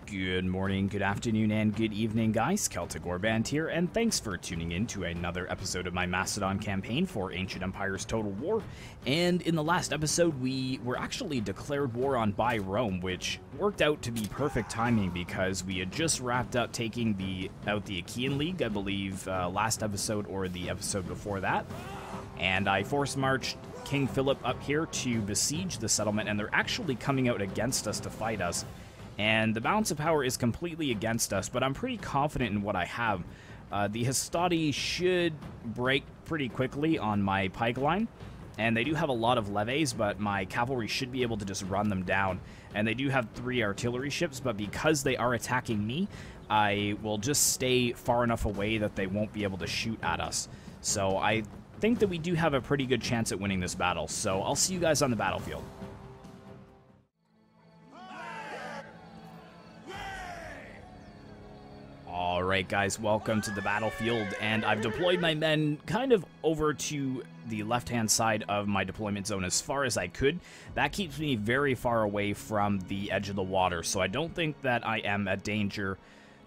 Good morning, good afternoon, and good evening, guys. Celtic Warband here, and thanks for tuning in to another episode of my Macedon campaign for Ancient Empire's Total War. And in the last episode, we were actually declared war on by Rome, which worked out to be perfect timing because we had just wrapped up taking out the Achaean League, I believe, last episode or the episode before that. And I force-marched King Phillip up here to besiege the settlement, and they're actually coming out against us to fight us. And the balance of power is completely against us, but I'm pretty confident in what I have. The HASTATI should break pretty quickly on my pike line, and they do have a lot of levies, but my cavalry should be able to just run them down. And they do have 3 artillery ships, but because they are attacking me, I will just stay far enough away that they won't be able to shoot at us. So I think that we do have a pretty good chance at winning this battle, so I'll see you guys on the battlefield. Alright guys, welcome to the battlefield, and I've deployed my men kind of over to the left-hand side of my deployment zone as far as I could. That keeps me very far away from the edge of the water, so I don't think that I am a danger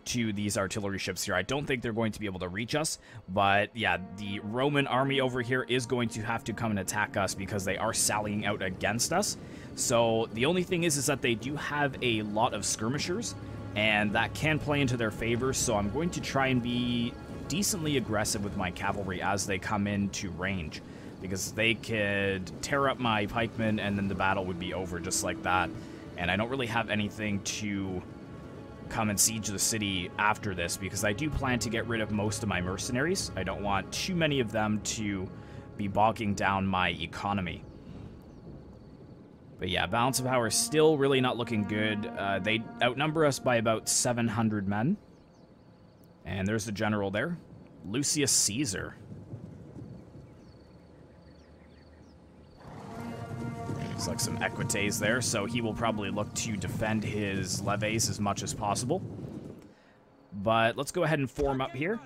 to these artillery ships here. I don't think they're going to be able to reach us, but yeah, the Roman army over here is going to have to come and attack us because they are sallying out against us. So the only thing is that they do have a lot of skirmishers, and that can play into their favor, so I'm going to try and be decently aggressive with my cavalry as they come into range, because they could tear up my pikemen and then the battle would be over just like that. And I don't really have anything to come and siege the city after this, because I do plan to get rid of most of my mercenaries. I don't want too many of them to be bogging down my economy. But yeah, balance of power is still really not looking good. They outnumber us by about 700 men. And there's the general there. Lucius Caesar. Looks like some equites there, so he will probably look to defend his levies as much as possible. But let's go ahead and form up here.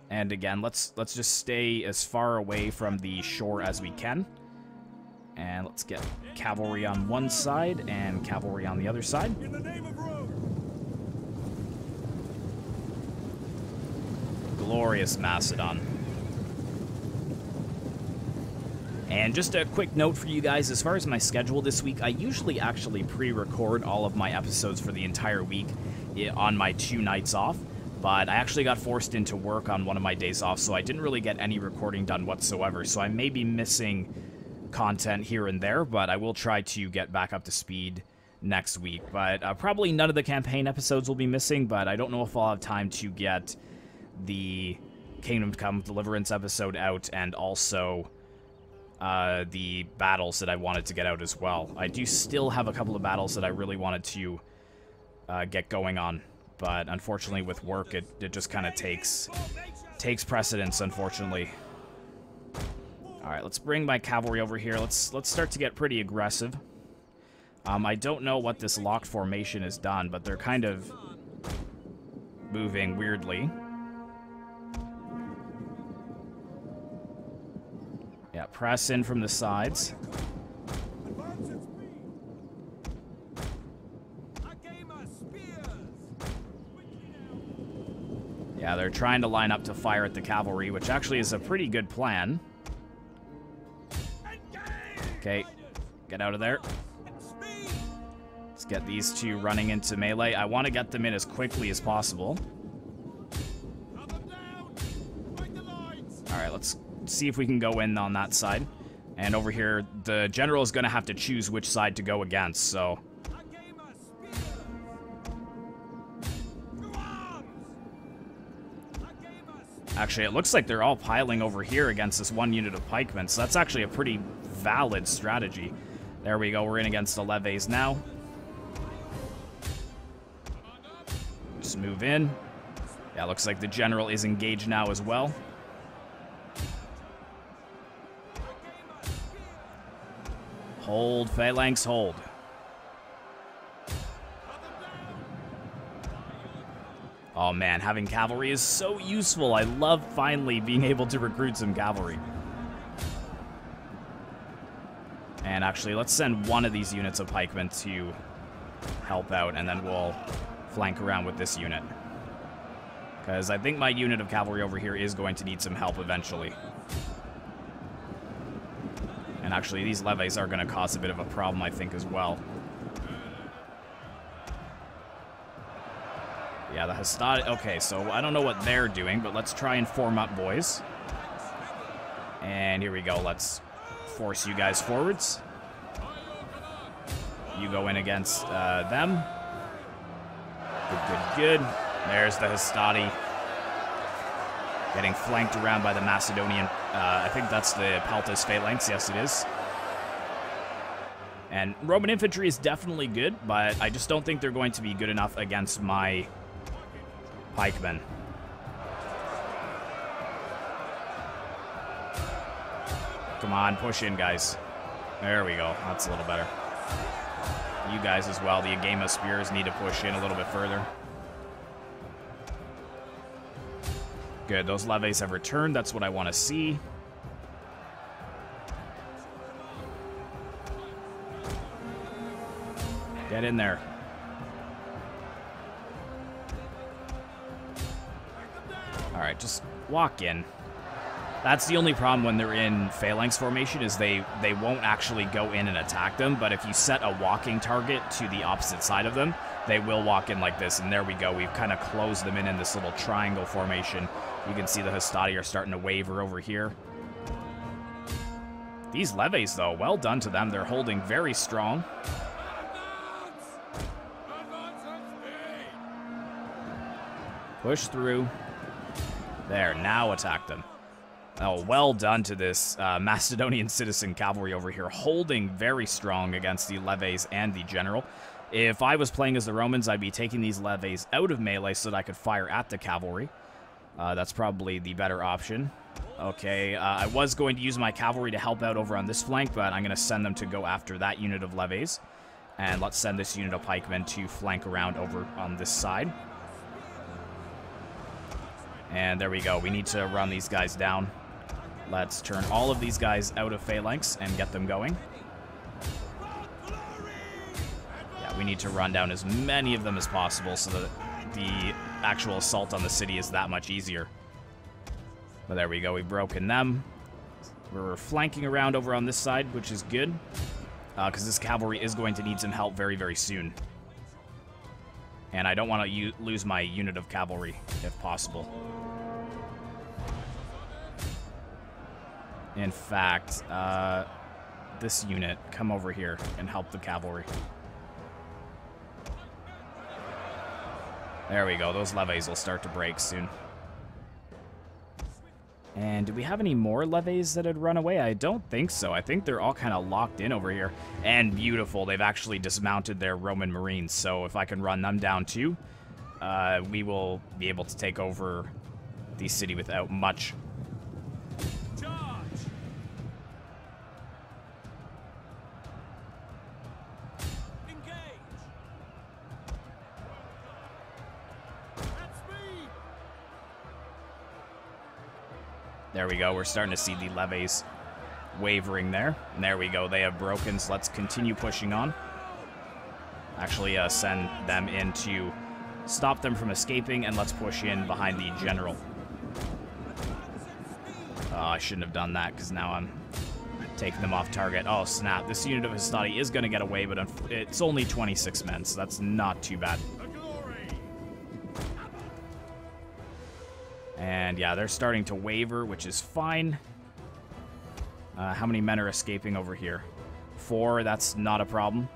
And again, let's just stay as far away from the shore as we can. And let's get cavalry on one side and cavalry on the other side. In the name of Rome. Glorious Macedon. And just a quick note for you guys, as far as my schedule this week, I usually actually pre-record all of my episodes for the entire week on my 2 nights off. But I actually got forced into work on one of my days off, so I didn't really get any recording done whatsoever. So I may be missing content here and there, but I will try to get back up to speed next week. But probably none of the campaign episodes will be missing, but I don't know if I'll have time to get the Kingdom Come Deliverance episode out and also the battles that I wanted to get out as well. I do still have a couple of battles that I really wanted to get going on, but unfortunately with work it just kind of takes precedence, unfortunately. Alright, let's bring my cavalry over here. Let's start to get pretty aggressive. I don't know what this locked formation has done, but they're kind of moving weirdly. Yeah, press in from the sides. Yeah, they're trying to line up to fire at the cavalry, which actually is a pretty good plan. Okay, get out of there. Let's get these 2 running into melee. I want to get them in as quickly as possible. Alright, let's see if we can go in on that side. And over here, the general is going to have to choose which side to go against, so... Actually, it looks like they're all piling over here against this 1 unit of pikemen, so that's actually a pretty valid strategy. There we go, we're in against the levies now. Just move in. Yeah, looks like the general is engaged now as well. Hold, phalanx, hold. Oh man, having cavalry is so useful. I love finally being able to recruit some cavalry. And actually, let's send one of these units of pikemen to help out, and then we'll flank around with this unit. Because I think my unit of cavalry over here is going to need some help eventually. And actually, these levies are going to cause a bit of a problem, I think, as well. Yeah, the Hastati... Okay, so I don't know what they're doing, but let's try and form up, boys. And here we go. Let's force you guys forwards. You go in against them. Good, good, good. There's the Hastati. Getting flanked around by the Macedonian. I think that's the Phalanx. Yes, it is. And Roman infantry is definitely good, but I just don't think they're going to be good enough against my pikemen. Come on, push in, guys. There we go. That's a little better. You guys as well. The Agama spears need to push in a little bit further. Good. Those levies have returned. That's what I want to see. Get in there. Alright, just walk in. That's the only problem when they're in phalanx formation, is they won't actually go in and attack them, but if you set a walking target to the opposite side of them, they will walk in like this, and there we go. We've kind of closed them in this little triangle formation. You can see the Hastati are starting to waver over here. These levies, though, well done to them. They're holding very strong. Push through. There, now attack them. Oh, well done to this Macedonian citizen cavalry over here, holding very strong against the levies and the general. If I was playing as the Romans, I'd be taking these levies out of melee so that I could fire at the cavalry. That's probably the better option. Okay, I was going to use my cavalry to help out over on this flank, but I'm going to send them to go after that unit of levies. And let's send this unit of pikemen to flank around over on this side. And there we go. We need to run these guys down. Let's turn all of these guys out of phalanx and get them going. Yeah, we need to run down as many of them as possible so that the actual assault on the city is that much easier. But there we go. We've broken them. We're flanking around over on this side, which is good. Because this cavalry is going to need some help very, very soon. And I don't want to lose my unit of cavalry, if possible. In fact, this unit, come over here and help the cavalry. There we go. Those levies will start to break soon. And do we have any more levies that had run away? I don't think so. I think they're all kind of locked in over here. And beautiful. They've actually dismounted their Roman Marines. So if I can run them down too, we will be able to take over the city without much. There we go. We're starting to see the levies wavering there. And there we go. They have broken, so let's continue pushing on. Actually, send them in to stop them from escaping, and let's push in behind the general. Oh, I shouldn't have done that, because now I'm taking them off target. Oh, snap. This unit of Hastati is going to get away, but it's only 26 men, so that's not too bad. And yeah, they're starting to waver, which is fine. How many men are escaping over here? 4, that's not a problem.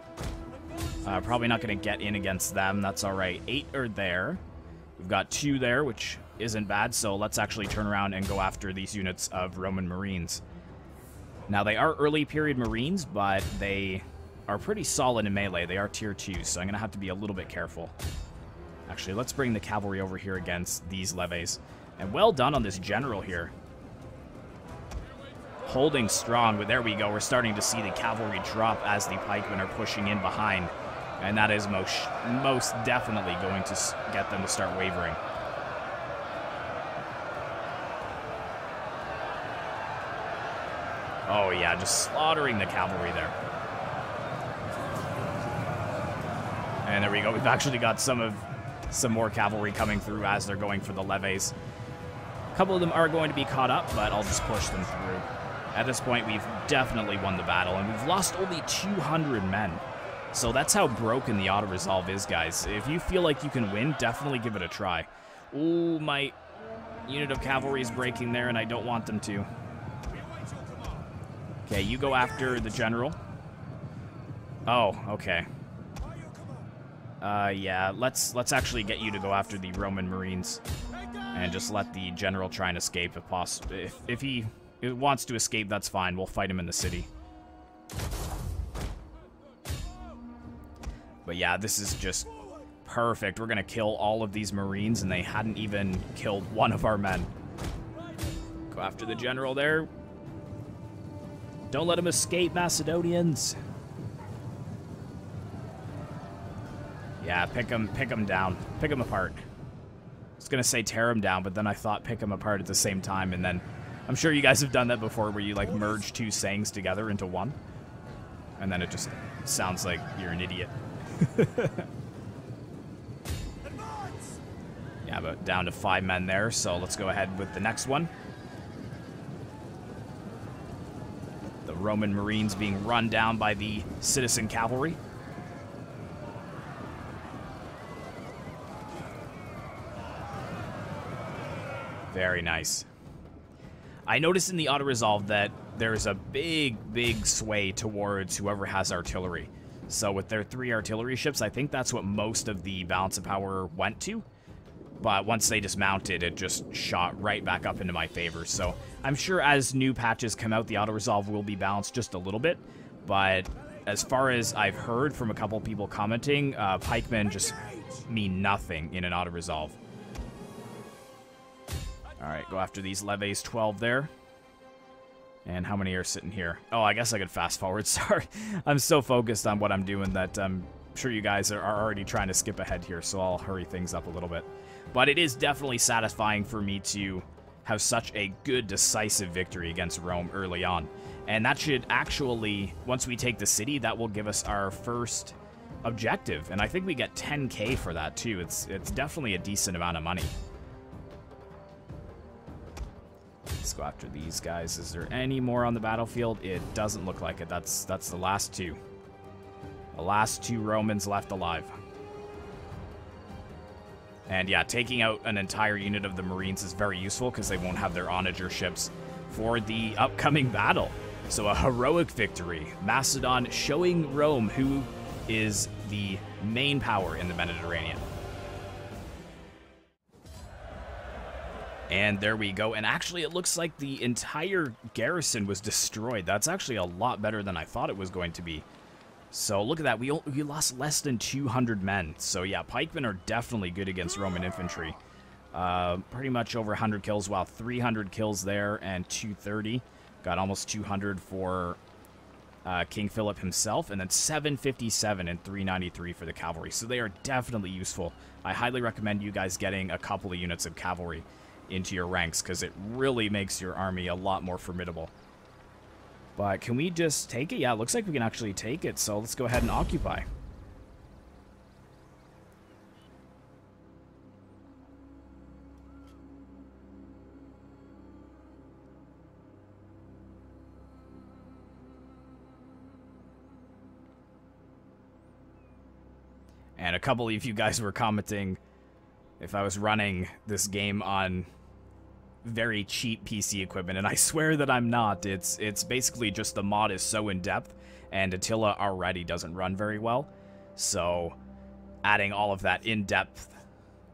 Probably not going to get in against them, that's alright. 8 are there. We've got 2 there, which isn't bad, so let's actually turn around and go after these units of Roman Marines. Now, they are early period Marines, but they are pretty solid in melee. They are tier 2, so I'm going to have to be a little bit careful. Actually, let's bring the cavalry over here against these levies. And well done on this general here. Holding strong, but there we go. We're starting to see the cavalry drop as the pikemen are pushing in behind. And that is most definitely going to get them to start wavering. Oh yeah, just slaughtering the cavalry there. And there we go. We've actually got some of some more cavalry coming through as they're going for the levies. A couple of them are going to be caught up, but I'll just push them through. At this point, we've definitely won the battle, and we've lost only 200 men. So that's how broken the auto-resolve is, guys. If you feel like you can win, definitely give it a try. Ooh, my unit of cavalry is breaking there, and I don't want them to. Okay, you go after the general. Oh, okay. Yeah, let's actually get you to go after the Roman Marines. And just let the general try and escape if possible. If he wants to escape, that's fine. We'll fight him in the city. But yeah, this is just perfect. We're going to kill all of these Marines, and they hadn't even killed one of our men. Go after the general there. Don't let him escape, Macedonians. Yeah, pick him down. Pick him apart. I was going to say tear him down, but then I thought pick him apart at the same time, and then I'm sure you guys have done that before where you, like, merge two sayings together into one. And then it just sounds like you're an idiot. Yeah, but down to 5 men there, so let's go ahead with the next one. The Roman Marines being run down by the citizen cavalry. Very nice. I noticed in the auto-resolve that there's a big sway towards whoever has artillery. So with their 3 artillery ships, I think that's what most of the balance of power went to. But once they dismounted, it just shot right back up into my favor. So I'm sure as new patches come out, the auto-resolve will be balanced just a little bit. But as far as I've heard from a couple people commenting, pikemen just mean nothing in an auto-resolve. Alright, go after these levies 12 there. And how many are sitting here? Oh, I guess I could fast forward. Sorry. I'm so focused on what I'm doing that I'm sure you guys are already trying to skip ahead here, so I'll hurry things up a little bit. But it is definitely satisfying for me to have such a good, decisive victory against Rome early on. And that should actually, once we take the city, that will give us our first objective. And I think we get 10K for that, too. It's definitely a decent amount of money. Let's go after these guys. Is there any more on the battlefield? It doesn't look like it. That's the last 2. The last 2 Romans left alive. And yeah, taking out an entire unit of the Marines is very useful because they won't have their onager ships for the upcoming battle. So a heroic victory. Macedon showing Rome who is the main power in the Mediterranean. And there we go. And actually, it looks like the entire garrison was destroyed. That's actually a lot better than I thought it was going to be. So look at that. We lost less than 200 men. So yeah, pikemen are definitely good against Roman infantry. Pretty much over 100 kills. Wow, 300 kills there and 230. Got almost 200 for King Phillip himself. And then 757 and 393 for the cavalry. So they are definitely useful. I highly recommend you guys getting a couple of units of cavalry into your ranks, because it really makes your army a lot more formidable. But can we just take it? Yeah, it looks like we can actually take it, so let's go ahead and occupy. And a couple of you guys were commenting if I was running this game on very cheap PC equipment, and I swear that I'm not. It's basically just the mod is so in-depth, and Attila already doesn't run very well. So adding all of that in-depth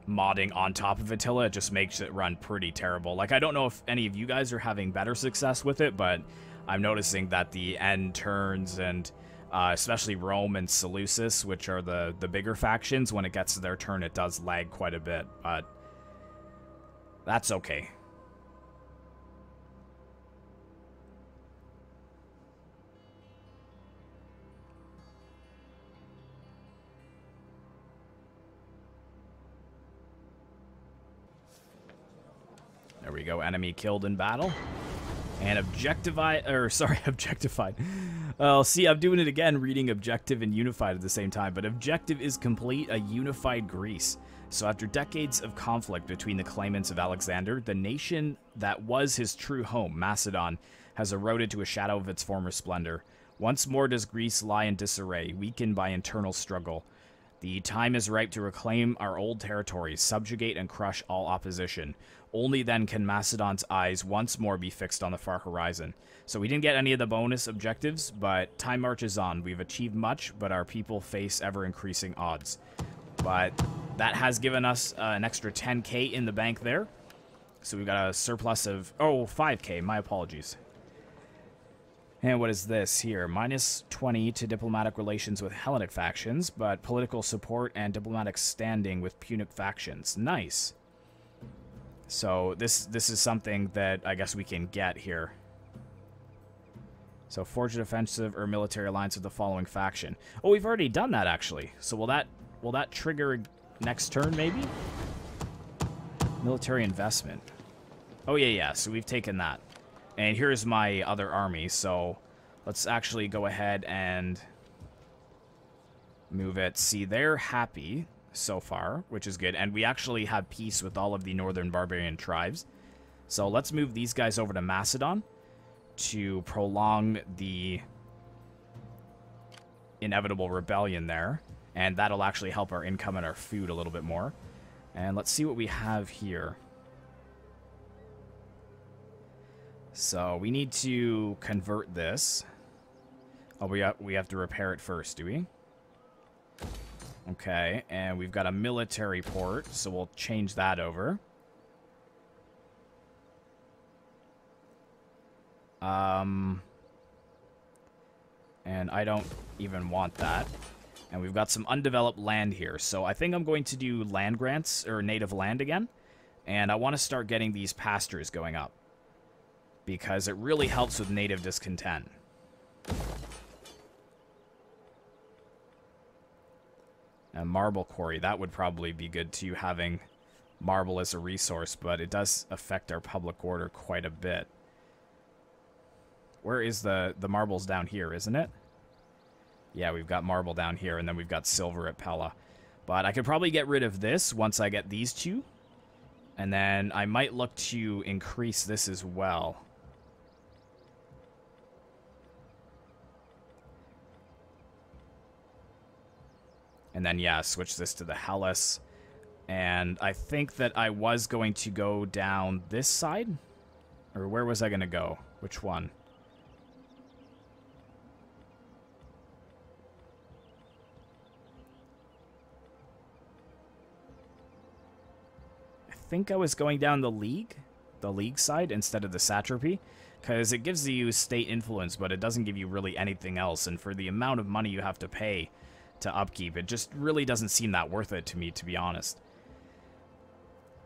modding on top of Attila, it just makes it run pretty terrible. Like, I don't know if any of you guys are having better success with it, but I'm noticing that the end turns and especially Rome and Seleucid, which are the bigger factions, when it gets to their turn, it does lag quite a bit, but that's okay. There we go, enemy killed in battle. And objectified. Well, see, I'm doing it again, reading objective and unified at the same time, but objective is complete a unified Greece. So after decades of conflict between the claimants of Alexander, the nation that was his true home, Macedon, has eroded to a shadow of its former splendor. Once more does Greece lie in disarray, weakened by internal struggle. The time is ripe to reclaim our old territories, subjugate and crush all opposition. Only then can Macedon's eyes once more be fixed on the far horizon. So we didn't get any of the bonus objectives, but time marches on. We've achieved much, but our people face ever-increasing odds. But that has given us an extra 10k in the bank there. So we've got a surplus of, 5k, my apologies. And what is this here? Minus 20 to diplomatic relations with Hellenic factions, but political support and diplomatic standing with Punic factions. Nice. So this is something that I guess we can get here. So forge an offensive or military alliance with the following faction. Oh, we've already done that actually. So will that trigger next turn maybe? Military investment. Oh yeah. So we've taken that. And here's my other army, so let's actually go ahead and move it. See, they're happy so far, which is good. And we actually have peace with all of the northern barbarian tribes. So let's move these guys over to Macedon to prolong the inevitable rebellion there. And that'll actually help our income and our food a little bit more. And let's see what we have here. So we need to convert this. Oh, we have to repair it first, do we? Okay, and we've got a military port, so we'll change that over. And I don't even want that. And we've got some undeveloped land here, so I think I'm going to do land grants, or native land again. And I want to start getting these pastures going up, because it really helps with native discontent. A marble quarry, that would probably be good too, having marble as a resource, but it does affect our public order quite a bit. Where is the marble's down here, isn't it? Yeah, we've got marble down here, and then we've got silver at Pella. But I could probably get rid of this once I get these two. And then I might look to increase this as well. And then, yeah, switch this to the Hellas. And I think that I was going to go down this side. Or where was I going to go? Which one? I think I was going down the league side instead of the satrapy. Because it gives you state influence, but it doesn't give you really anything else. And for the amount of money you have to pay to upkeep, it just really doesn't seem that worth it to me, to be honest.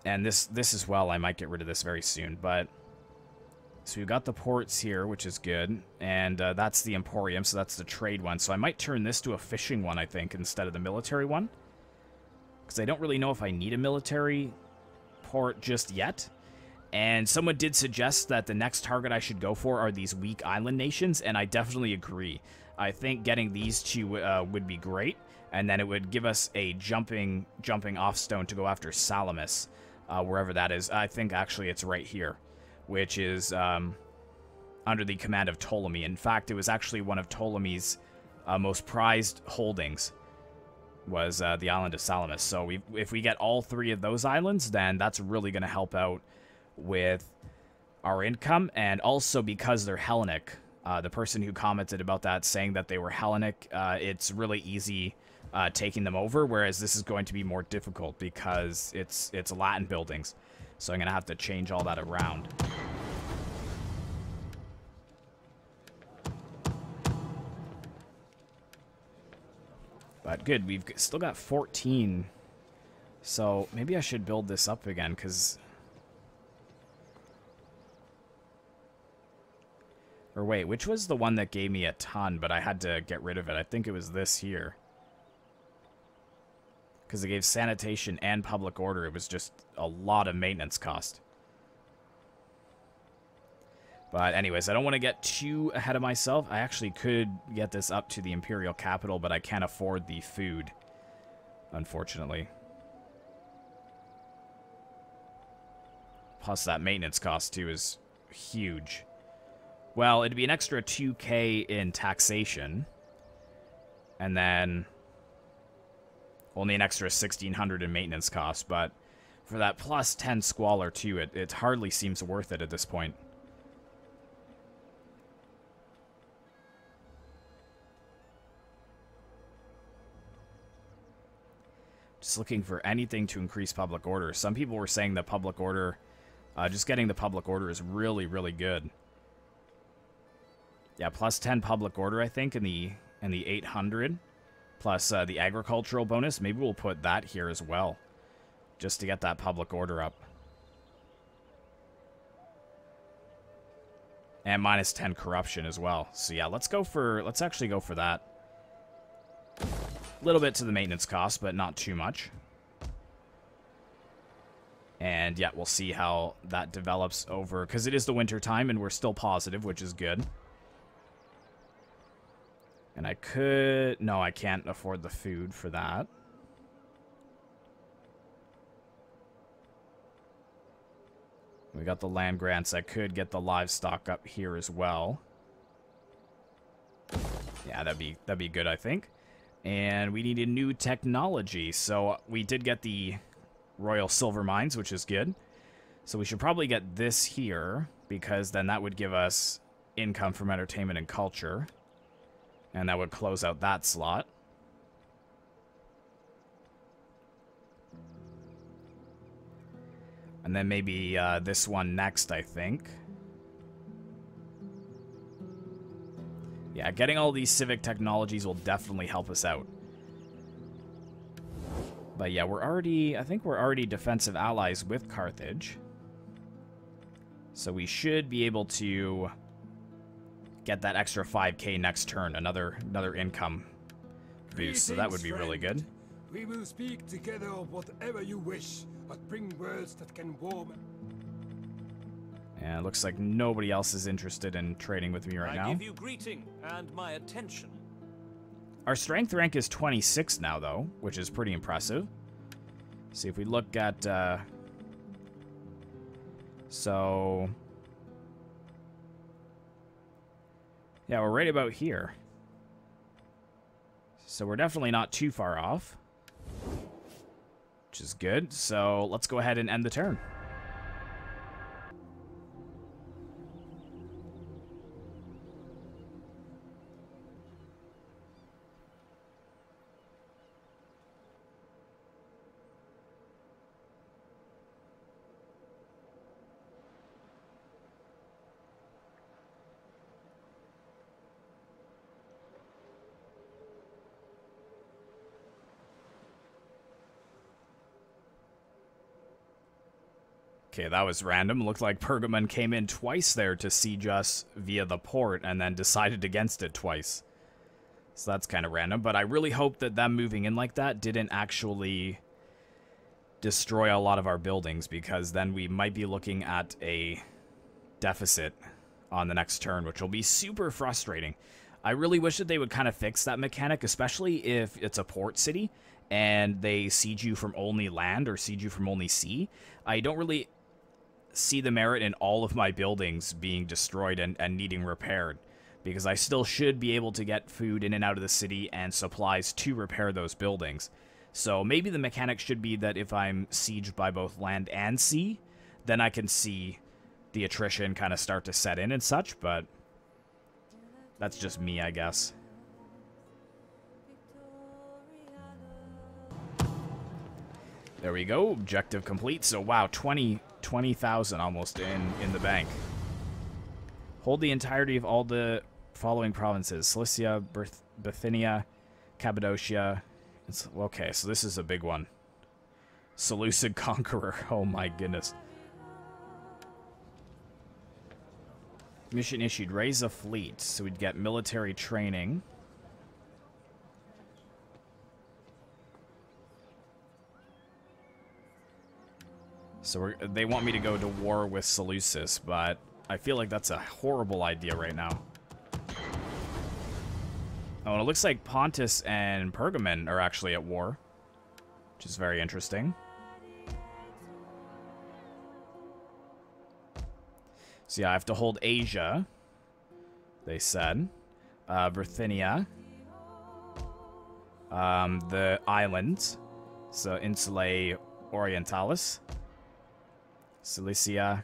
And this as well, I might get rid of this very soon, but so we've got the ports here, which is good, and that's the Emporium, so that's the trade one. So I might turn this to a fishing one, I think, instead of the military one, because I don't really know if I need a military port just yet. And someone did suggest that the next target I should go for are these weak island nations, and I definitely agree. I think getting these two would be great, and then it would give us a jumping off stone to go after Salamis, wherever that is. I think actually it's right here, which is under the command of Ptolemy. In fact, it was actually one of Ptolemy's most prized holdings, was the island of Salamis. So if we get all three of those islands, then that's really going to help out with our income, and also because they're Hellenic. The person who commented about that, saying that they were Hellenic, it's really easy taking them over, whereas this is going to be more difficult because it's Latin buildings. So I'm going to have to change all that around. But good, we've still got 14. So maybe I should build this up again, because... Or wait, which was the one that gave me a ton, but I had to get rid of it? I think it was this here. Because it gave sanitation and public order. It was just a lot of maintenance cost. But anyways, I don't want to get too ahead of myself. I actually could get this up to the Imperial capital, but I can't afford the food, unfortunately. Plus that maintenance cost, too, is huge. Well, it'd be an extra 2k in taxation. And then only an extra 1,600 in maintenance costs. But for that plus 10 squalor, too, it hardly seems worth it at this point. Just looking for anything to increase public order. Some people were saying that public order, just getting the public order is really, really good. Yeah, plus 10 public order, I think, in the 800. Plus the agricultural bonus. Maybe we'll put that here as well, just to get that public order up. And minus 10 corruption as well. So yeah, let's actually go for that. A little bit to the maintenance cost, but not too much. And yeah, we'll see how that develops over, because it is the winter time and we're still positive, which is good. And I could... No, I can't afford the food for that. We got the land grants. I could get the livestock up here as well. Yeah, that'd be good, I think. And we need a new technology. So we did get the Royal Silver Mines, which is good. So we should probably get this here, because then that would give us income from entertainment and culture. And that would close out that slot. And then maybe this one next, I think. Yeah, getting all these civic technologies will definitely help us out. But yeah, I think we're already defensive allies with Carthage. So we should be able to get that extra 5k next turn, another income boost, so that would be really good. We will speak together of whatever you wish, but bring words that can warm. And it looks like nobody else is interested in trading with me right now. I give you greeting and my attention. Our strength rank is 26 now, though, which is pretty impressive. See if we look at... So... Yeah, we're right about here. So we're definitely not too far off, which is good. So let's go ahead and end the turn. Okay, that was random. Looked like Pergamon came in twice there to siege us via the port and then decided against it twice. So that's kind of random, but I really hope that them moving in like that didn't actually destroy a lot of our buildings, because then we might be looking at a deficit on the next turn, which will be super frustrating. I really wish that they would kind of fix that mechanic, especially if it's a port city and they siege you from only land or siege you from only sea. I don't really see the merit in all of my buildings being destroyed and needing repaired, because I still should be able to get food in and out of the city and supplies to repair those buildings. So maybe the mechanic should be that if I'm sieged by both land and sea, then I can see the attrition kind of start to set in and such, but that's just me, I guess. There we go, objective complete. So wow, 20,000 almost in the bank. Hold the entirety of all the following provinces: Cilicia, Bithynia, Cappadocia. Okay, so this is a big one. Seleucid conqueror. Oh my goodness. Mission issued: raise a fleet. So we'd get military training. So they want me to go to war with Seleucus, but I feel like that's a horrible idea right now. Oh, and it looks like Pontus and Pergamon are actually at war, which is very interesting. So yeah, I have to hold Asia, they said. Bithynia. The islands. So Insulae Orientalis. Cilicia.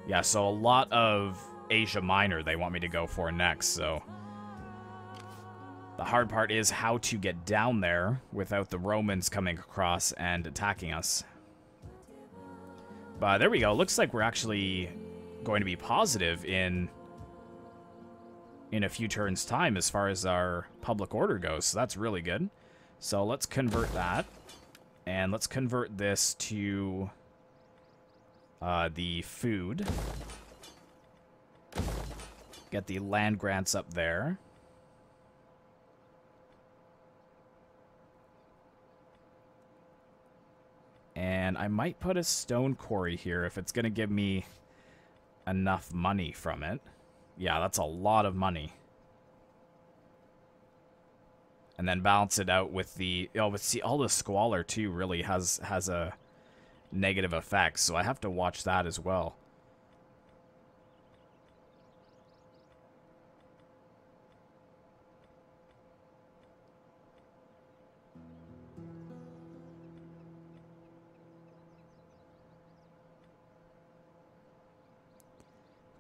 Yeah, so a lot of Asia Minor they want me to go for next, so... The hard part is how to get down there without the Romans coming across and attacking us. But there we go. Looks like we're actually going to be positive in a few turns' time as far as our public order goes. So that's really good. So let's convert that. And let's convert this to the food. Get the land grants up there. And I might put a stone quarry here if it's going to give me enough money from it. Yeah, that's a lot of money. And then balance it out with the... Oh, but see, all the squalor, too, really has a negative effect. So I have to watch that as well.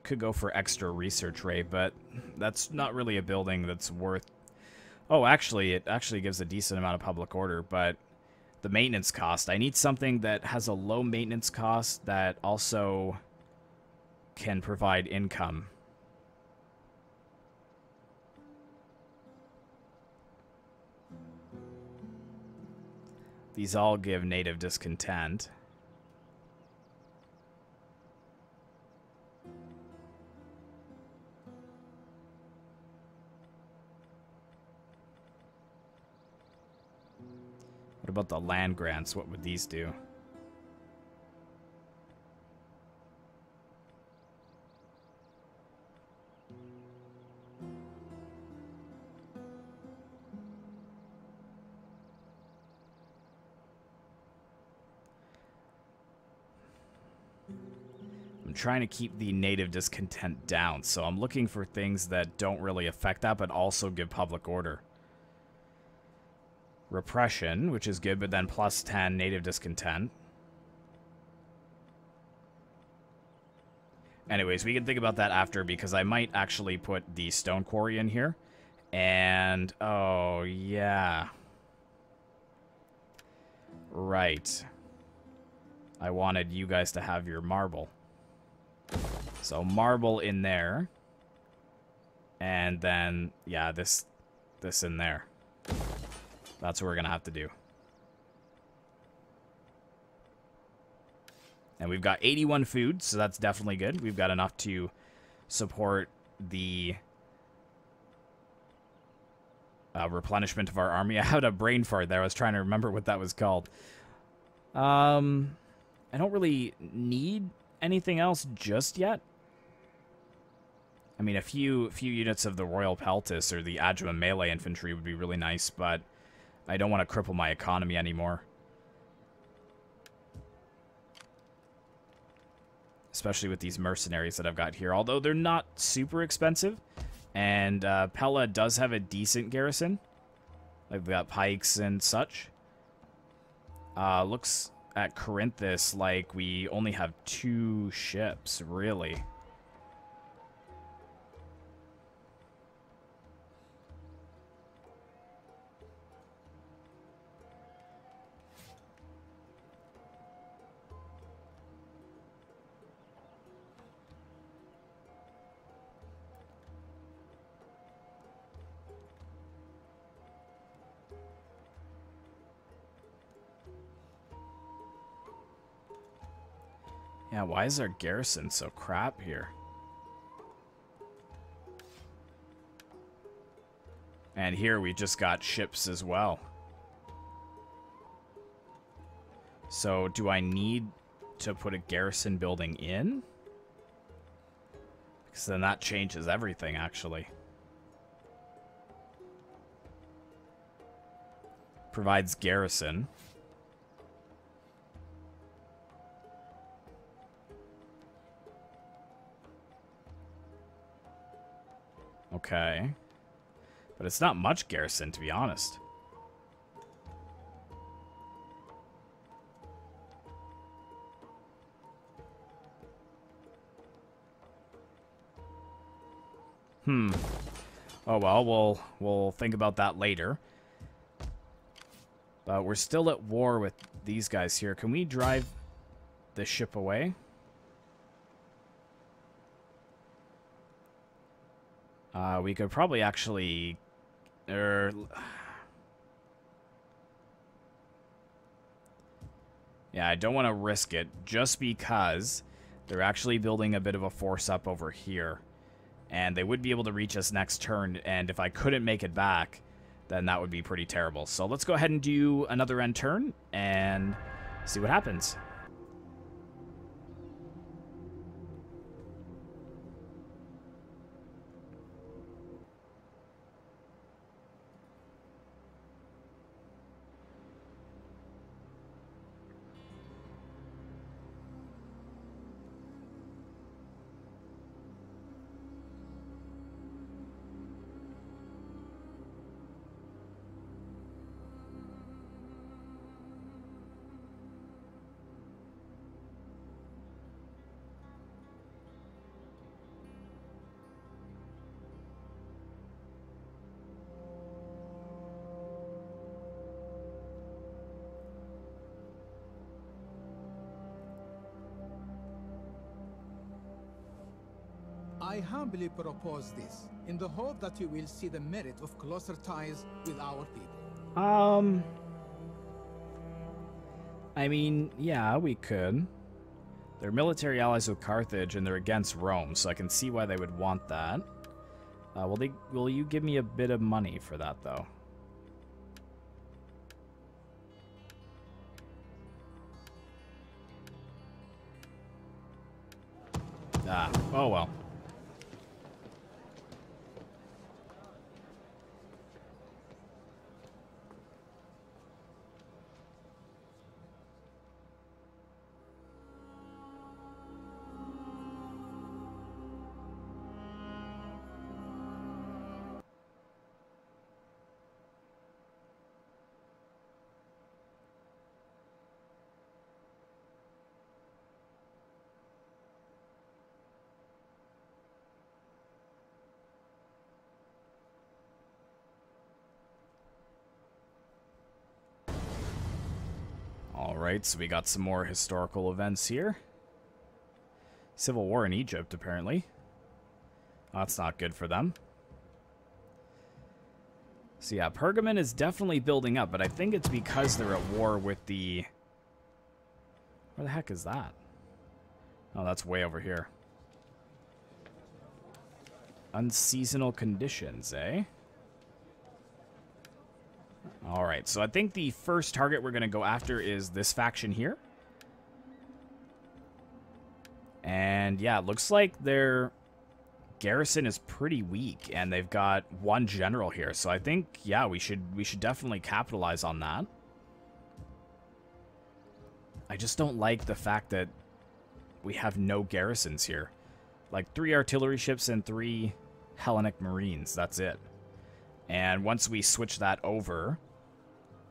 Could go for extra research rate, but that's not really a building that's worth... Oh, actually, it actually gives a decent amount of public order, but the maintenance cost. I need something that has a low maintenance cost that also can provide income. These all give native discontent. What about the land grants? What would these do? I'm trying to keep the native discontent down, so I'm looking for things that don't really affect that, but also give public order. Repression, which is good, but then plus 10 native discontent. Anyways, we can think about that after, because I might actually put the stone quarry in here. And, oh, yeah. Right. I wanted you guys to have your marble. So marble in there. And then, yeah, this in there. That's what we're going to have to do. And we've got 81 food, so that's definitely good. We've got enough to support the replenishment of our army. I had a brain fart there. I was trying to remember what that was called. I don't really need anything else just yet. I mean, a few units of the Royal Peltis or the Adjumant melee infantry would be really nice, but I don't want to cripple my economy anymore. Especially with these mercenaries that I've got here. Although they're not super expensive. And Pella does have a decent garrison. Like, we've got pikes and such. Looks at Corinthus like we only have 2 ships, really. Yeah, why is our garrison so crap here? And here we just got ships as well. So do I need to put a garrison building in. Because then that changes everything, actually. Provides garrison. Okay. But it's not much garrison, to be honest. Oh well, we'll think about that later. But we're still at war with these guys here. Can we drive the ship away? We could probably actually... yeah, I don't want to risk it, just because they're actually building a bit of a force up over here. And they would be able to reach us next turn, and if I couldn't make it back, then that would be pretty terrible. So let's go ahead and do another end turn, and see what happens. I humbly propose this, in the hope that you will see the merit of closer ties with our people. I mean, yeah, we could. They're military allies with Carthage, and they're against Rome, so I can see why they would want that. Will you give me a bit of money for that, though? Ah, oh well. Alright, so we got some more historical events here. Civil war in Egypt, apparently. That's not good for them. So yeah, Pergamon is definitely building up, but I think it's because they're at war with the... Where the heck is that? Oh, that's way over here. Unseasonal conditions, eh? Alright, so I think the first target we're going to go after is this faction here. And yeah, it looks like their garrison is pretty weak, and they've got one general here. So I think, yeah, we should definitely capitalize on that. I just don't like the fact that we have no garrisons here. Like 3 artillery ships and 3 Hellenic Marines, that's it. And once we switch that over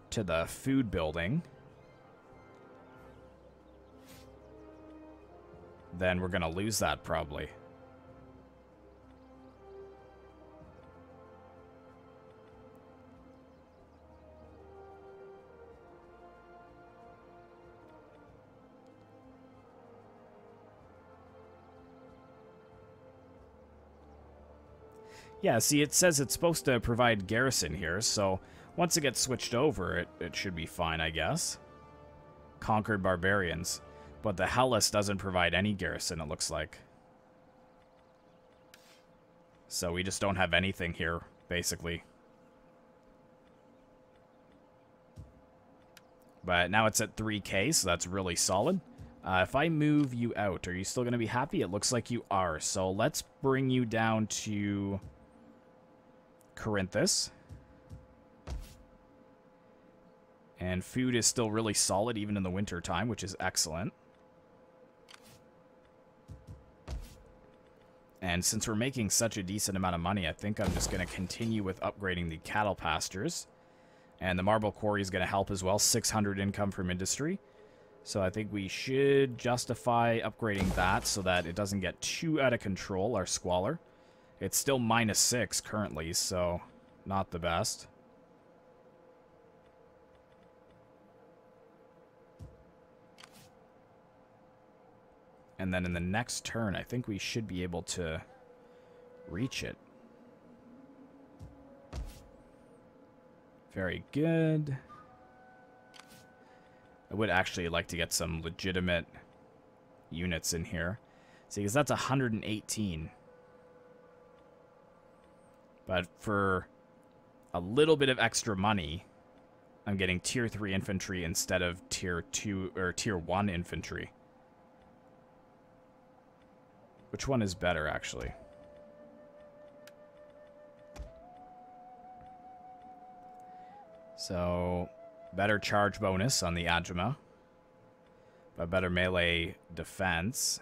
to the food building, then we're going to lose that probably. Yeah, see, it says it's supposed to provide garrison here, so once it gets switched over, it should be fine, I guess. Conquered barbarians. But the Hellas doesn't provide any garrison, it looks like. So we just don't have anything here, basically. But now it's at 3k, so that's really solid. If I move you out, are you still going to be happy? It looks like you are. So let's bring you down to Corinthus. And food is still really solid even in the winter time, which is excellent. And since we're making such a decent amount of money, I think I'm just going to continue with upgrading the cattle pastures. And the marble quarry is going to help as well. 600 income from industry. So I think we should justify upgrading that so that it doesn't get too out of control, our squalor. It's still -6 currently, so not the best. And then in the next turn, I think we should be able to reach it. Very good. I would actually like to get some legitimate units in here. See, because that's 118. But for a little bit of extra money, I'm getting tier 3 infantry instead of tier 2 or tier 1 infantry. Which one is better, actually? So, better charge bonus on the Ajima, but better melee defense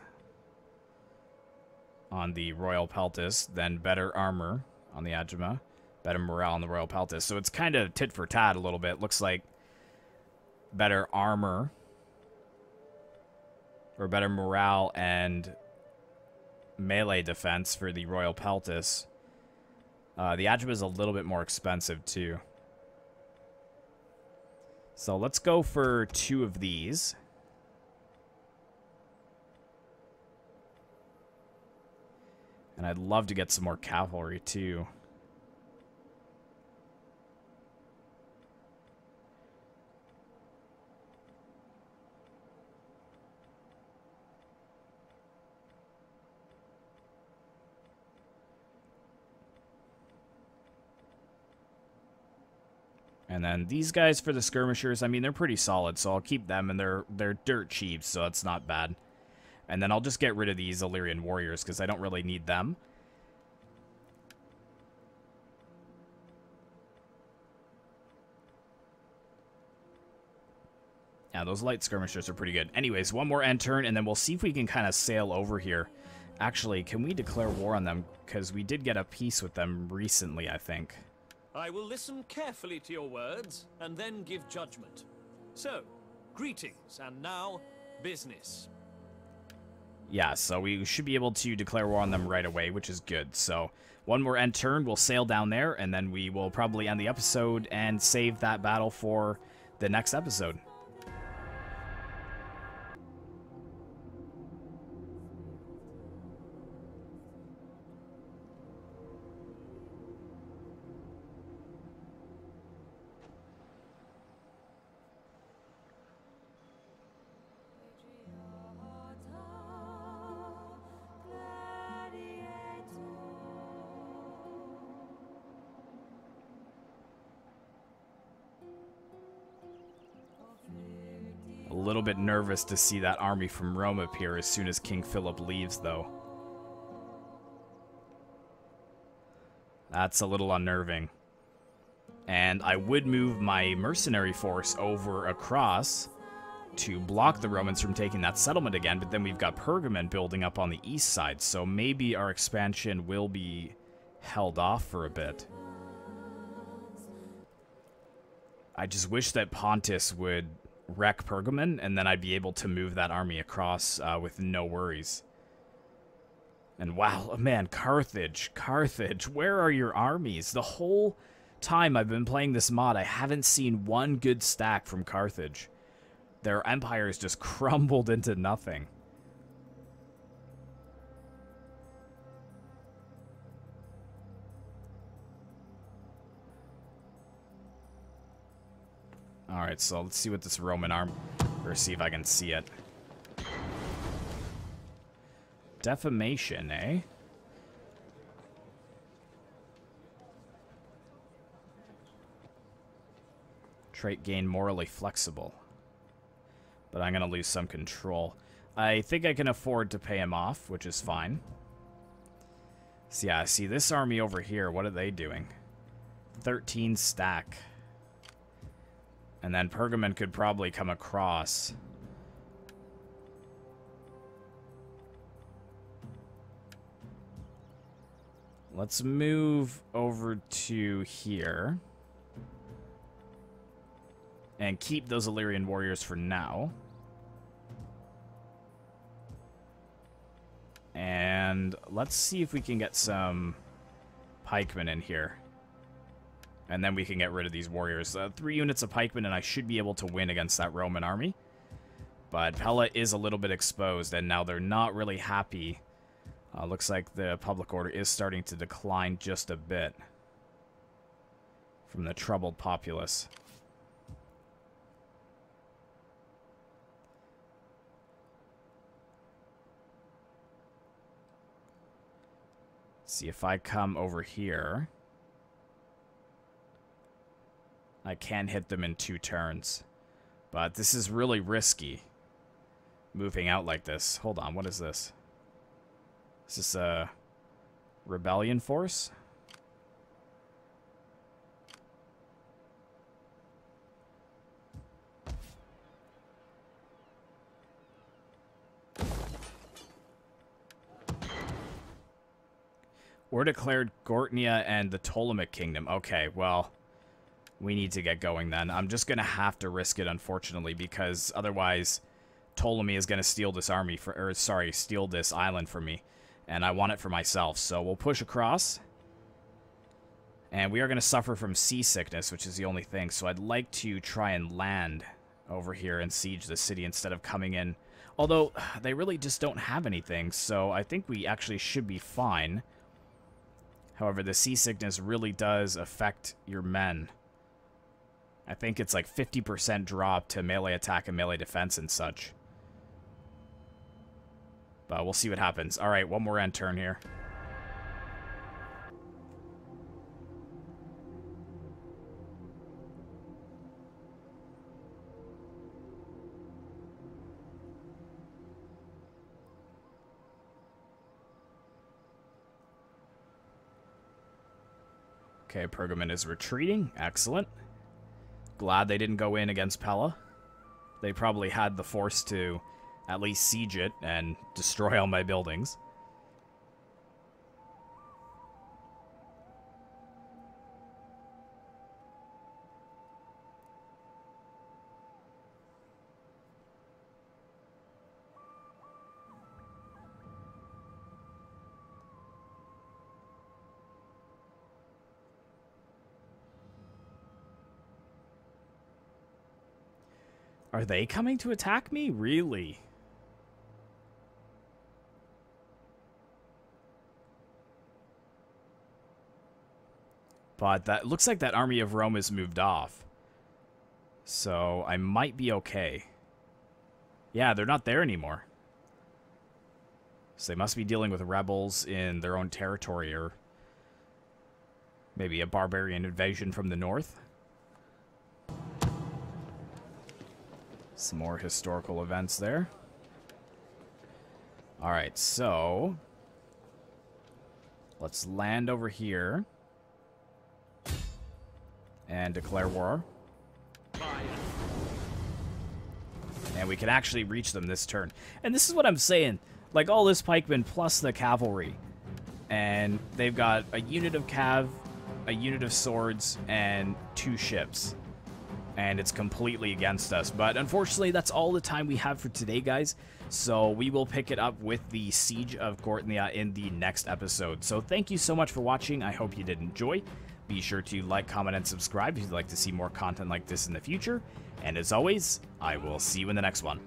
on the Royal Peltis, then better armor on the Ajima, better morale on the Royal Peltis. So it's kind of tit for tat a little bit. Looks like better armor, or better morale and melee defense for the Royal Peltis. The Ajima is a little bit more expensive too. So let's go for 2 of these. And I'd love to get some more cavalry too. And then these guys for the skirmishers, I mean, they're pretty solid, so I'll keep them, and they're dirt cheap, so it's not bad. And then I'll just get rid of these Illyrian warriors, because I don't really need them. Yeah, those light skirmishers are pretty good. Anyways, one more end turn, and then we'll see if we can kind of sail over here. Actually, can we declare war on them? Because we did get a peace with them recently, I think. I will listen carefully to your words, and then give judgment. So, greetings, and now, business. Yeah, so we should be able to declare war on them right away, which is good. So, one more end turn, we'll sail down there, and then we will probably end the episode and save that battle for the next episode. A little bit nervous to see that army from Rome appear as soon as King Philip leaves, though. That's a little unnerving. And I would move my mercenary force over across to block the Romans from taking that settlement again, but then we've got Pergamon building up on the east side, so maybe our expansion will be held off for a bit. I just wish that Pontus would wreck Pergamon, and then I'd be able to move that army across with no worries. And wow, man, Carthage, where are your armies? The whole time I've been playing this mod, I haven't seen one good stack from Carthage. Their empire has just crumbled into nothing. Alright, so let's see what this Roman arm... or see if I can see it. Defamation, eh? Trait gain morally flexible. But I'm going to lose some control. I think I can afford to pay him off, which is fine. So yeah, see this army over here, what are they doing? 13 stack. And then Pergamon could probably come across. Let's move over to here. And keep those Illyrian warriors for now. And let's see if we can get some pikemen in here. And then we can get rid of these warriors. 3 units of pikemen and I should be able to win against that Roman army. But Pella is a little bit exposed and now they're not really happy. Looks like the public order is starting to decline just a bit from the troubled populace. See if I come over here. I can hit them in 2 turns. But this is really risky. Moving out like this. Hold on, what is this? Is this a rebellion force? We're declared Gortyna and the Ptolemaic Kingdom. Okay, well, we need to get going then. I'm just going to have to risk it, unfortunately, because otherwise Ptolemy is going to steal this army for, or sorry, steal this island from me. And I want it for myself. So we'll push across. And we are going to suffer from seasickness, which is the only thing. So I'd like to try and land over here and siege the city instead of coming in. Although, they really just don't have anything. So I think we actually should be fine. However, the seasickness really does affect your men. I think it's like 50% drop to melee attack and melee defense and such. But we'll see what happens. Alright, one more end turn here. Okay, Pergamon is retreating. Excellent. Glad they didn't go in against Pella. They probably had the force to at least siege it and destroy all my buildings. Are they coming to attack me? Really? But that looks like that army of Rome has moved off. So I might be okay. Yeah, they're not there anymore. So they must be dealing with rebels in their own territory or maybe a barbarian invasion from the north. Some more historical events there. Alright, so let's land over here and declare war. And we can actually reach them this turn. And this is what I'm saying. Like, all this pikemen plus the cavalry. And they've got a unit of cav, a unit of swords, and 2 ships. And it's completely against us. But unfortunately, that's all the time we have for today, guys. So we will pick it up with the Siege of Gortyna in the next episode. So thank you so much for watching. I hope you did enjoy. Be sure to like, comment, and subscribe if you'd like to see more content like this in the future. And as always, I will see you in the next one.